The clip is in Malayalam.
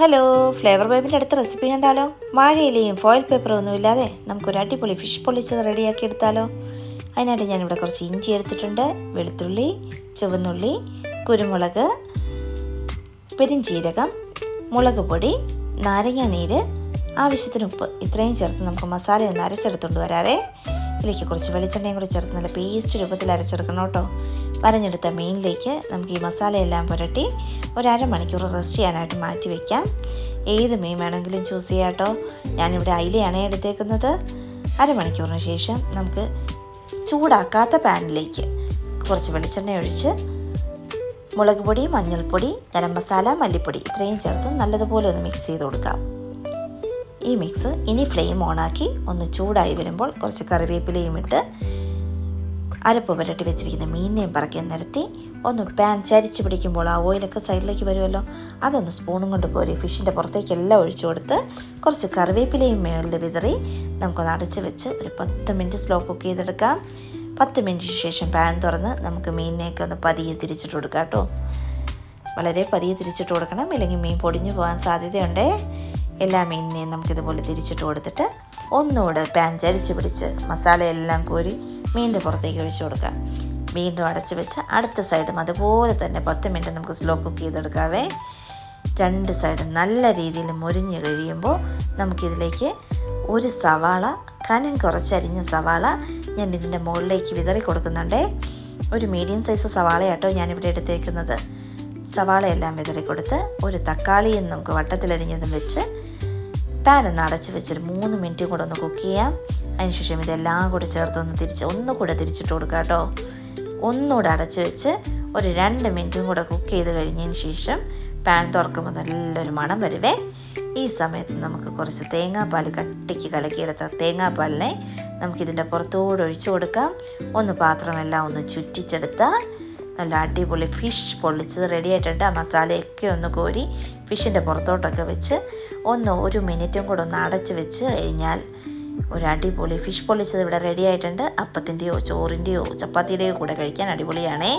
ഹലോ, ഫ്ലേവർ ബേബിൻ്റെ അടുത്ത റെസിപ്പി കണ്ടാലോ? വാഴയിലയും ഫോയിൽ പേപ്പറും ഒന്നും ഇല്ലാതെ നമുക്കൊരു അടിപൊളി ഫിഷ് പൊള്ളിച്ചത് റെഡിയാക്കി എടുത്താലോ? അതിനായിട്ട് ഞാനിവിടെ കുറച്ച് ഇഞ്ചി എടുത്തിട്ടുണ്ട്, വെളുത്തുള്ളി, ചുവന്നുള്ളി, കുരുമുളക്, പെരിഞ്ചീരകം, മുളക് പൊടി, നാരങ്ങ നീര്, ആവശ്യത്തിന് ഉപ്പ്, ഇത്രയും ചേർത്ത് നമുക്ക് മസാല ഒന്ന് അരച്ചെടുത്തുകൊണ്ട് വരാവേ. ഇതിലേക്ക് കുറച്ച് വെളിച്ചെണ്ണയും കൂടി ചേർത്ത് നല്ല പേസ്റ്റ് രൂപത്തിൽ അരച്ചെടുക്കണം കേട്ടോ. വരഞ്ഞെടുത്ത മീനിലേക്ക് നമുക്ക് ഈ മസാലയെല്ലാം പുരട്ടി ഒരു അരമണിക്കൂർ റെസ്റ്റ് ചെയ്യാനായിട്ട് മാറ്റി വയ്ക്കാം. ഏത് മീൻ വേണമെങ്കിലും ചൂസ് ചെയ്യാം കേട്ടോ. ഞാനിവിടെ അയിലയാണ് എടുത്തേക്കുന്നത്. അരമണിക്കൂറിന് ശേഷം നമുക്ക് ചൂടാക്കാത്ത പാനിലേക്ക് കുറച്ച് വെളിച്ചെണ്ണ ഒഴിച്ച് മുളക് പൊടി, മഞ്ഞൾപ്പൊടി, ഗരം മസാല, മല്ലിപ്പൊടി ഇത്രയും ചേർത്ത് നല്ലതുപോലെ ഒന്ന് മിക്സ് ചെയ്ത് കൊടുക്കാം. ഈ മിക്സ് ഇനി ഫ്ലെയിം ഓണാക്കി ഒന്ന് ചൂടായി വരുമ്പോൾ കുറച്ച് കറിവേപ്പിലയും ഇട്ട് അരപ്പ് പുരട്ടി വെച്ചിരിക്കുന്ന മീനിനെയും പറക്കി നിരത്തി ഒന്ന് പാൻ ചരിച്ച് പിടിക്കുമ്പോൾ ആ ഓയിലൊക്കെ സൈഡിലേക്ക് വരുമല്ലോ, അതൊന്ന് സ്പൂണും കൊണ്ട് കോരി ഫിഷിൻ്റെ പുറത്തേക്കെല്ലാം ഒഴിച്ചു കൊടുത്ത് കുറച്ച് കറിവേപ്പിലയും മേളിൽ വിതറി നമുക്കൊന്ന് അടച്ച് വെച്ച് ഒരു 10 മിനിറ്റ് സ്ലോ കുക്ക് ചെയ്തെടുക്കാം. 10 മിനിറ്റിന് ശേഷം പാൻ തുറന്ന് നമുക്ക് മീനിനെയൊക്കെ ഒന്ന് പതിയെ തിരിച്ചിട്ട് കൊടുക്കാം കേട്ടോ. വളരെ പതിയെ തിരിച്ചിട്ട് കൊടുക്കണം, ഇല്ലെങ്കിൽ മീൻ പൊടിഞ്ഞു പോകാൻ സാധ്യതയുണ്ട്. എല്ലാ മീനിനെയും നമുക്കിതുപോലെ തിരിച്ചിട്ട് കൊടുത്തിട്ട് ഒന്നുകൂടെ പാൻ ചരിച്ച് പിടിച്ച് മസാലയെല്ലാം കോരി മീനിൻ്റെ പുറത്തേക്ക് ഒഴിച്ചു കൊടുക്കാം. വീണ്ടും അടച്ച് വെച്ച് അടുത്ത സൈഡും അതുപോലെ തന്നെ 10 മിനിറ്റ് നമുക്ക് സ്ലോ കുക്ക് ചെയ്തെടുക്കാവേ. 2 സൈഡും നല്ല രീതിയിൽ മുരിഞ്ഞ് കഴിയുമ്പോൾ നമുക്കിതിലേക്ക് ഒരു സവാള, കനം കുറച്ചരിഞ്ഞ സവാള ഞാൻ ഇതിൻ്റെ മുകളിലേക്ക് വിതറി കൊടുക്കുന്നുണ്ട്. ഒരു മീഡിയം സൈസ് സവാളയാട്ടോ ഞാനിവിടെ എടുത്തേക്കുന്നത്. സവാളയെല്ലാം വിതറി കൊടുത്ത് ഒരു തക്കാളിയും നമുക്ക് വട്ടത്തിലരിഞ്ഞതും വെച്ച് പാൻ ഒന്ന് അടച്ച് വെച്ചൊരു 3 മിനിറ്റും കൂടെ ഒന്ന് കുക്ക് ചെയ്യാം. അതിനുശേഷം ഇതെല്ലാം കൂടി ചേർത്ത് ഒന്നുകൂടെ തിരിച്ചിട്ട് കൊടുക്കുക കേട്ടോ. ഒന്നുകൂടെ അടച്ച് വെച്ച് ഒരു 2 മിനിറ്റും കൂടെ കുക്ക് ചെയ്ത് കഴിഞ്ഞതിന് ശേഷം പാൻ തുറക്കുമ്പോൾ നല്ലൊരു മണം വരുവേ. ഈ സമയത്ത് നമുക്ക് കുറച്ച് തേങ്ങാപ്പാൽ കട്ടിക്ക് കലക്കിയെടുത്ത തേങ്ങാപ്പാലിനെ നമുക്കിതിൻ്റെ പുറത്തോടെ ഒഴിച്ചു കൊടുക്കാം. പാത്രമെല്ലാം ഒന്ന് ചുറ്റിച്ചെടുത്താൽ നല്ല അടിപൊളി ഫിഷ് പൊള്ളിച്ചത് റെഡി ആയിട്ടുണ്ട്. ആ മസാലയൊക്കെ ഒന്ന് കോരി ഫിഷിൻ്റെ പുറത്തോട്ടൊക്കെ വെച്ച് 1 മിനിറ്റും കൂടെ ഒന്ന് അടച്ച് വെച്ച് കഴിഞ്ഞാൽ ഒരു അടിപൊളി ഫിഷ് പൊള്ളിച്ചത് ഇവിടെ റെഡി ആയിട്ടുണ്ട്. അപ്പത്തിൻ്റെയോ ചോറിൻ്റെയോ ചപ്പാത്തിയുടെയോ കൂടെ കഴിക്കാൻ അടിപൊളിയാണേ.